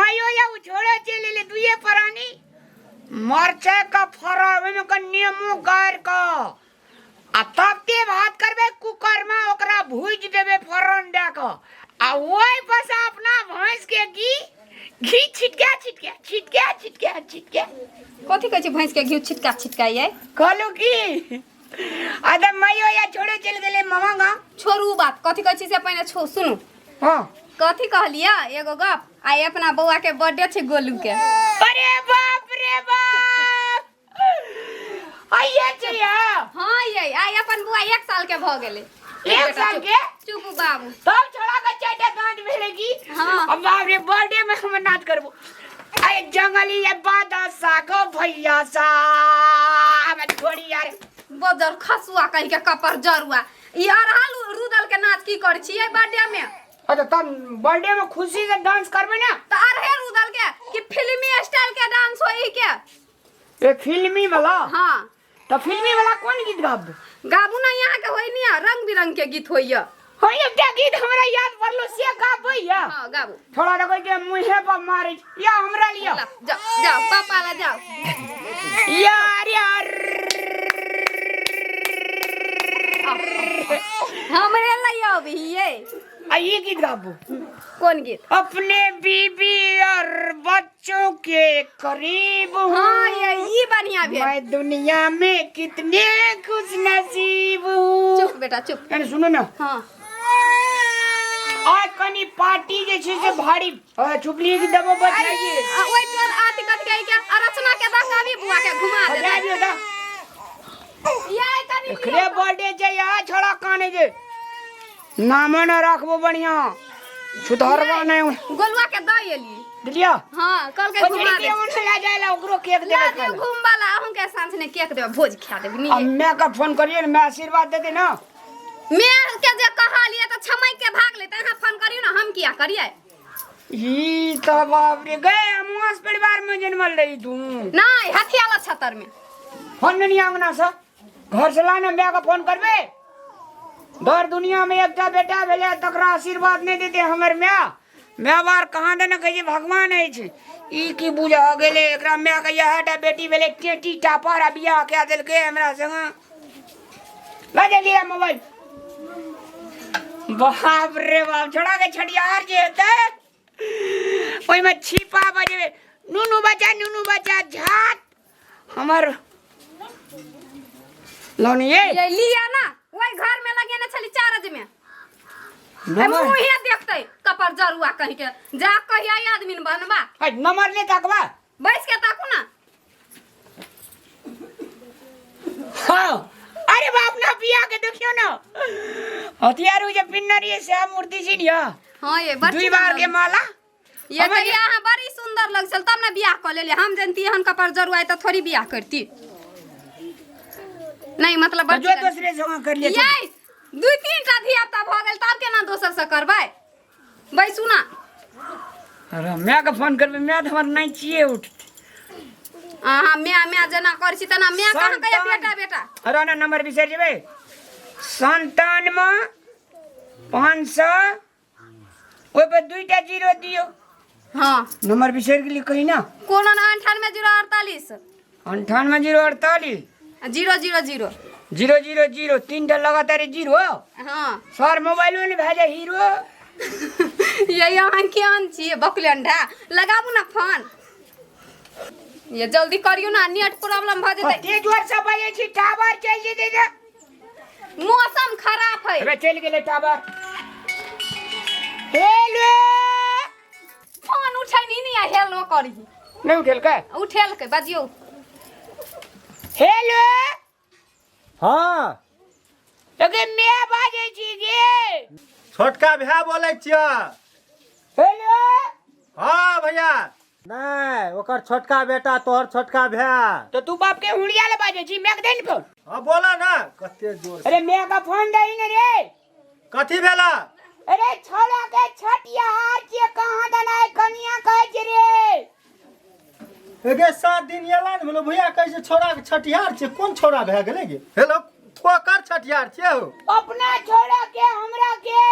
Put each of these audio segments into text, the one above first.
मायो या छोड़े चले ले दुए परानी मरचे का फरा में का नींबू गार का आ तब ते भात करबे कुकर में ओकरा भूज देबे फरन दे का आ ओई बस अपना भैंस के घी छिटका छिटका छिटका छिटका छिटका कथी कहै छी भैंस के घी छिटका छिटका ये कहलू की आदम मायो या छोड़े चल गेले मामा गा छोड़ू बात कथी कहै छी से पहले सुनू हां कथी कहलिया एगो गप आई अपना बउआ के बर्थडे छै गोलू के अरे बाप रे बाप आइए छिया हां ये आई अपन बुआ 1 साल के भ गेले 1 साल के चुप बाबू तब छोड़ा के चाटा गांठ भेलेगी हां अब बाप रे बर्थडे में हम नाच करबो आए जंगली ये बादा सागो भैया सा अब छोड़ी यार बजर खसुआ कहि के कपर जरुआ ई अरहाल रुदल के नाच की कर छी ए बर्थडे में अच्छा तब बर्थडे में खुशी से डांस करबे ना त अरहे रुदल के कि फिल्मी स्टाइल के डांस होई के ये फिल्मी वाला हां तो फिल्मी वाला कौन गीत गाब गाबू ना यहाँ के होई निया रंग बिरंग के गीत होइया होय एकटा गीत हमरा याद पड़लो से गाबैया हां गाबू थोड़ा लगै के मुंहे पर मारे या हमरा लिया जाओ जाओ पापा ला जाओ यार यार हमरे लाइयो भी ये आ ये गीत गाबो कौन गीत अपने बीबी और बच्चों के करीब हूँ हां ये बढ़िया भेल मैं दुनिया में कितने खुश नसीब हूँ चुप बेटा चुप अरे सुनो ना हां आज कनी पार्टी जे छै से भारी चुपली के दबो बचाइए ओइ टोल आती कट गई के रचना के दंगा भी बुआ के घुमा दे बजा दियो दा ये कनी एकरे बर्थडे छै या छोड़ा काने जे नाम न रखबो बढ़िया सुधारवा नहीं गोलुआ के द एली दिलिया हां कल के घुमा दे उन से ला जाएला ओकरो केक ला देबे दे घूम वाला अहूं के सांस ने केक देबे भोज खा देबे नी अब मैं का फोन करिए ना मैं आशीर्वाद देते ना मैं के जे कहलिए त छमई के भाग ले त अहाँ फोन करियो ना हम किया करिए ई तो बाप रे गए मुआस परिवार में जन्मल रही तू नहीं हथियाला छतर में फोन नहीं आंगना सा घर से लाने मैं का फोन करबे दर दुनिया में एकटा बेटा भेले तकरा आशीर्वाद नहीं देते हमर मैं बार कहां देने कहिए भगवान है छी ई की बुझा गेले एकरा मैं कहिया हटा बेटी भेले टेटी टापर आ बियाह के देल के हमरा संग ला दे लिया मोबाइल बाप रे बाप छोड़ा के छड़ियार जे हेते ओइ में छिपा बजे नुनु बच्चा झाट हमर लोनिए ये लिया ना ओइ घर में लगे ना छली 4 बजे में हम मुहे देखतै कपर जरुआ कहि के जा कहिया आदमी बनबा है नंबर ले तकबा बैठ के ताकू ना हां अरे बाप ना बिया के देखियो ना हथियार जे पिन्नरी से मूर्ति छिनिया हां ये बड़ी दुई बार के माला ये तो यहाँ बड़ी सुंदर लगल तब ना बियाह कर लेले हम जानती हन कपर जरुआ त थोड़ी बियाह करती नहीं मतलब जो दूसरे संग कर ले ये 2-3 टा धियापुता भ गेल तब केना दोसर से करबै बैसू ना अरे मैं का फोन करबे मैं तो हमर नहीं छिए उठ हां मैं जना कर छी तना मैं कहां कहे बेटा अरे ना नंबर बिसर जेबे 97 500 ओइ पे 2टा जीरो दियो हां नंबर बिसर के लिए कही ना कोनो 98 048 000 000 3टा लगातार जीरो हां सर मोबाइल में भेजे हीरो ये यहाँ केहन छी बकलंडा लगाबू ना फोन ये जल्दी करियो ना नेट प्रॉब्लम भ जेतै ते जोर से बजे छी टावर चल जेते रे मौसम खराब है अबे चल गेले टावर हेलो फोन उठै नहीं हेलो करी नहीं उठेल का उठेल के बजियो हेलो हाँ अगे मैं बाजे छी गे छोटका भैया बोले छिया हेलो हाँ भैया नहीं ओकर छोटका बेटा तोहर छोटका भैया तो तू बाप के हुड़िया ले बाजे छी मैं देन फोन हाँ बोला ना कते जोर अरे मैं का फोन दई न रे कथी भेला अरे छोड़ा के छटिया हार के कहां दनाय कनिया कह रे एगे 7 दिन एला न बोलो भैया कैसे छोड़ा के छटियार छे कोन छोड़ा भए गेले गे हेलो ठोकर छटियार छे हो अपना छोड़ा के हमरा के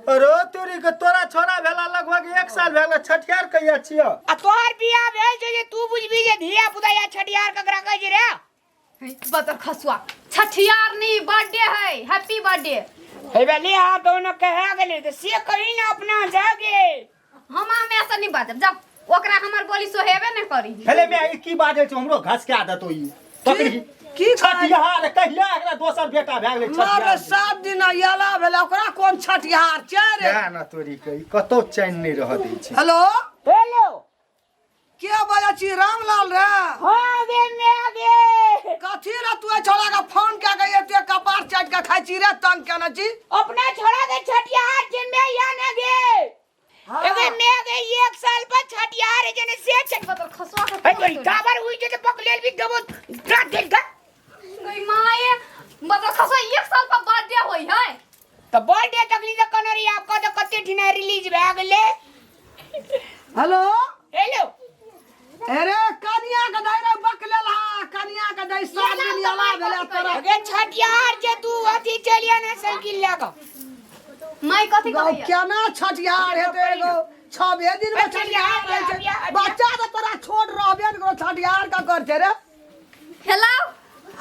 अरे तोरी के तोरा छोरा भेला लगभग 1 साल भेला छठियार कहिया छियो आ तोहर बियाह भेल छै जे तू बुझबी जे धिया पुता या छठियार ककरा कहै छै रे बदर खसुआ छठियार नहीं बर्थडे है हैप्पी बर्थडे हे बेली आ दोनों कहे गेले त से कहि ना अपना जागे हम में से नहीं बाजब जब ओकरा हमर बोली सोहेबे नहीं करी हेले मैं की बाजे छ हमरो घास के आदत होई पकड़ी की छठियार कहिया एकरा दोसर बेटा भए गेलै मारे छठियार 7 दिन याला भेला ओकरा कोन छठिहार छै रे क्या ना तोरी कही कतो चैन नहीं रह दै छै हेलो हेलो के बाजा छी रामलाल रे हां गे मैं गे कथी रे तू छोड़ा का फोन क्या गई तू कपार चाट के खाई छी रे तंग केना छी अपना छोड़ा के छठियार जे मैं या ना गे एगे मैं गे 1 साल पर छठियार जने से छठ बदर खसुआ के ए बड़ी काबर हुई जे पकलेल भी देबो रात देख का गई माए बदर खसुआ 1 साल पर बर्थडे होई है तो बर्थडे तकली तो कनरी आपका तो कते ठिना रिलीज भए गेले हेलो हेलो अरे कनिया के दई रे बकलेल हा कनिया के दई 7 दिन याला भेला तोरा अगे छठियार जे तू अथी चलिया ना साइकिल लेके माई कथी गौ कहैया केना छठिहार हेते गो 6 दिन में छठिहार रहे छै बच्चा तो तोरा छोड़ रहबे न करो छठिहार का कर छै रे हेलो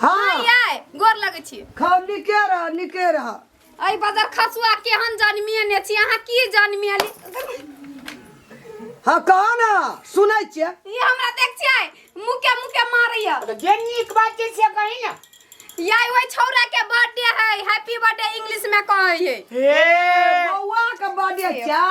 हां माई आय गोर लगै छी खाओ निके रह आई बदर खसुआ केहन जन्मिए ने छी अहाँ की जन्मिएली हां कहा ना सुनै छियै ये हमरा देख छियै मुके मारैया तो जे नीक बात छै से कहि ना याई ओइ छौरा के बर्थडे है हैप्पी बर्थडे इंग्लिश में कहै है ए बौआ के बर्थडे छा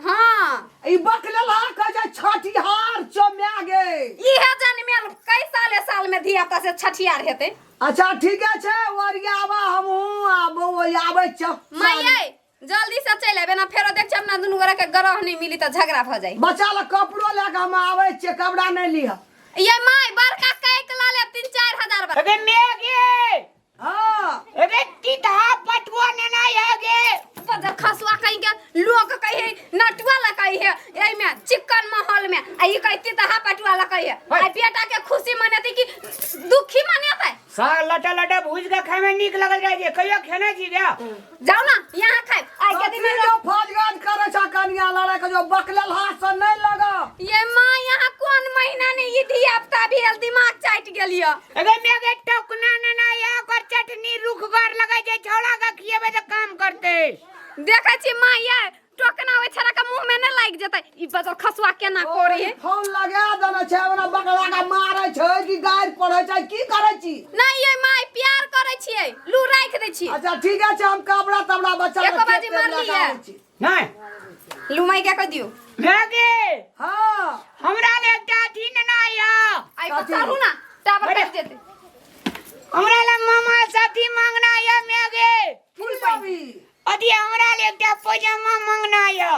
हां ई बकलेल हा कह जा छठिहार चम्या गे इहे जन्मेल कई साल में धिया पुता से छठियार हेतै अच्छा ठीक छै ओरियावा हमहू आबो आबै छ माई जल्दी से चल आबे ना फेरो देख अपना दुनू गोरा के ग्रह नहीं मिली त झगड़ा भ जाई बच्चा ला कपड़ो लेके हम आबै छियै कपड़ा नहीं लिह ये माई बड़का कैक ला ले 3-4 हजार बा अगे मैं गे हां अगे तीता पटवा ने ना आगे बदर खसुआ कहीं के लोग कहे नटुआ ला कहे एई में चिकन महल में आई कहती त पटुआ ला कहे आई बेटा के खुशी मनेती कि दुखी मनेतै साग लटा भूज के खाए में नीक लगल जाय जे कहियो खेना छी गया जाओ ना यहाँ खाए आई के दिन में जो फौजगाज करे छ कनिया लड़े के जो बकलेल हा से नहीं लगा ये मां यहाँ कौन महीना ने ई धिया पुता भेल दिमाग चाट गेलियो अगे मैं गे टोकना ना या कर चटनी रुखगर लगे जे छोड़ा के खिएबे त काम करते देखै छी मां ये टोकना ओइ छरा के मुंह में न लाग जतै ई बदर खसुआ केना करे है फोन लगा देना छै ओना बकला का मारै छै कि गायर पड़ै छै की करै छी नहीं ये माई प्यार करे छियै लू राख दे छी अच्छा ठीक छै हम कपड़ा तबड़ा बच्चा एक बाजी मार लिया नहीं लू माई क्या कर दियो मैं गे हां हमरा ले एकटा थी ना या आई बताऊ ना टावर कर देते हमरा ले मामा साथी मांगना या मैं गे फूल पावी अदी हमरा ले एकटा पजामा मांगना या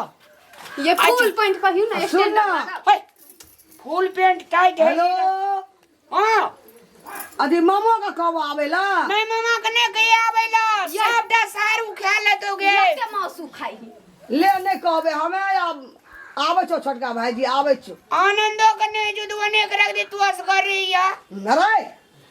ये फुल पैंट पहियो ना सुन स्टैंडर्ड ना। लगा हे फुल पैंट टाइट है हेलो हां अदी मामो का कब आवेला नहीं मामा कने गए आवेला सबटा सारू खा ले तो गे ये के मौसू खाई ले नहीं कहबे हमें अब आवे छो छोटका भाईजी आवे छो आनंदो कने जुदवने के रख दे तू असगर रहिया नरे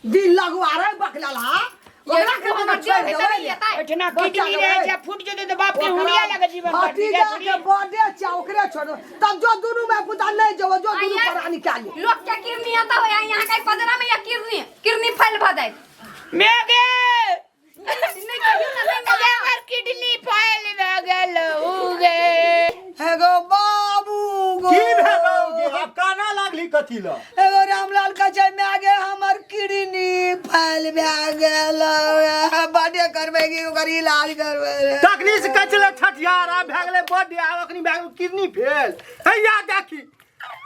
दिल लगवा रे बकलाल हा ये के हमर जो भीतर ही आता इतना किडनी रहे छै फूट जते तो बाप के हुड़िया लगे जीवन काट भतीजा दिया के बर्थडे छै ओकरे छोड़ तब जो दुनु में पुता नहीं जो जो दुनु पर निकाली लोग क्या किरनी आता हो यहाँ का पदरा में या किरनी फैल भ जाए मैं गे नहीं कहियो ना नहीं अगे हमर किडनी फाइल भ गेल हो गे एगो बाबू गो की भेलौगे अब काना लागली कथी ल एगो रामलाल का छै में आगे हमर किडनी फैल भए गेल बर्थडे करबे की ओकर इलाज करबे तखनी से कचले छठियार आ भए गेलै बर्थडे आ अखनी भए गेल किडनी फेल हैया देखी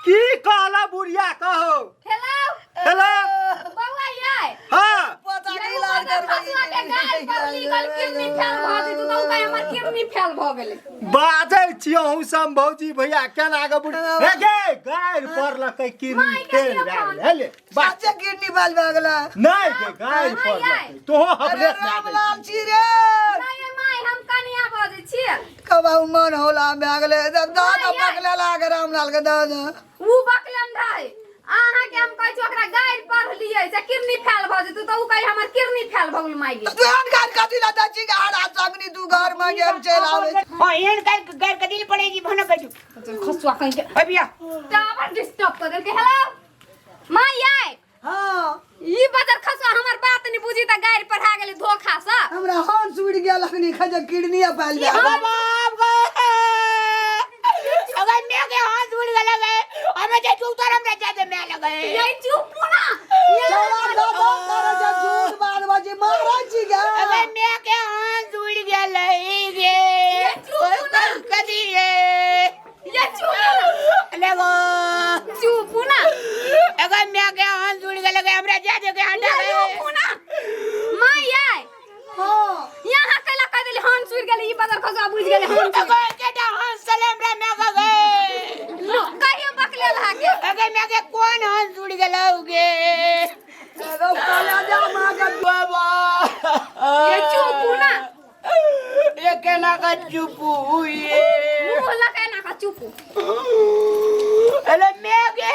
की कहला बुढ़िया कहो हेलो हेलो बउआ ये हां पता ये नहीं इलाज बदर खसुआ के गाल पर लीगल किरनी फैल भ जाए तू तो का हमर किरनी फैल भ गेलै बाजै छियो हम सम भौजी भैया केना आगे बुढ़ हे गे गायर पड़लकै किडनी फेल भए गेलै हेले बात बच्चा किडनी फैल भए गेल नहीं गे गायर पड़लकै तोहो अरे अपने से रामलाल छी रे नहीं माई हम कनिया बजै छियै कबा मन होला भए गेलै दादा पकले लागे रामलाल के दादा ऊ बकलंडा है आहा के हम कहै छी ओकरा गाइर पढ़ लियै से किडनी फेल भ जेतौ त उ कहि हमर किडनी फेल भ गेल माई गे तू हन गार कथी ला दची गाड़ा संगनी तू घर में गेम चल आवे हां एहन गार कदिल पड़ेगी भन कहियो खसुआ कहीं के अबिया टावर डिस्टर्ब कर देलके हेलो माई आय हां ई बजर खसुआ हमर बात नहीं बुझी त गाइर पढ़ा गेली धोखा से हमरा हाथ सुड़ गेल अखनी खज किडनी फैल गया बाप गे अगर मैं के हाथ उड़ गए हमें जे उतर हमरा जाते मैं लगे ये चुप ना चला दादा करे जे झूठ बात बाजी मारा छी गे अगर मैं के हाथ उड़ गे कदी ये चुप लगो चुप ना अगर मैं के हाथ उड़ गए हमरा जाते के हटा चुप ना माई आय हां यहाँ कला कह देली हन सुर गेली ई बदर खसुआ बुझ गेली हन अगर केटा हाथ सले हमरा मैं गए लो कहियो बकले लहा के अगर मैं के कौन हाथ उड़ गए एगो काला जामा के बाबा ये चुप ना ये केना का चुप हुई मुंह लगा ना का चुप अरे मैं के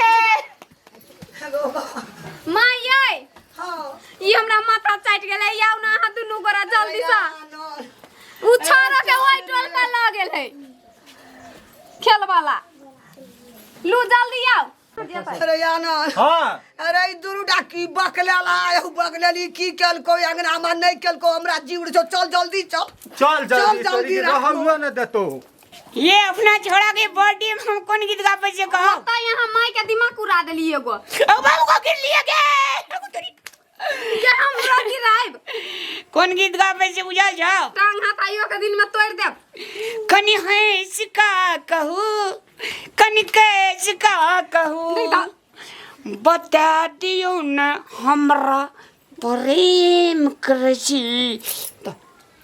माई आय हां ई हमरा माथा चाट गेलै आउ ना हां दुनु गोरा जल्दी से उ छोरा के ओइ टोल में ल गेल है खेल वाला लू जल्दी आओ अरे याना हां अरे ई दुरुटा की बकलेला एहु बकलेली की केलको अंगना में नहीं केलको हमरा जीव छो चल जल्दी चल चल जल्दी जल्दी तोरी रहलुआ न देतो ये अपना छोड़ा के बर्थडे में हम कौन गीत गावे से कहो त यहाँ माई के दिमाग उड़ा देली एगो ओ बाबू को गिर लिया के के हम रोटी राइब कौन गीत गावे से बुझल जा टांग हाथ आइयो के दिन में तोड़ देब कनी है सिका कहू कनी कैस का कहू बता दियो न हमरा प्रेम करछी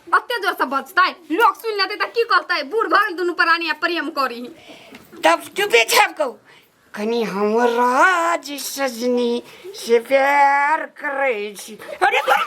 अत्ते जोर से बजतै लोग सुन लेतै त की कहतै बूढ़ भगल दुनु प्राणी प्रेम करी तब चुपे छाप कहू कनी हमरा जी सजनी से प्यार करे छी अरे कोई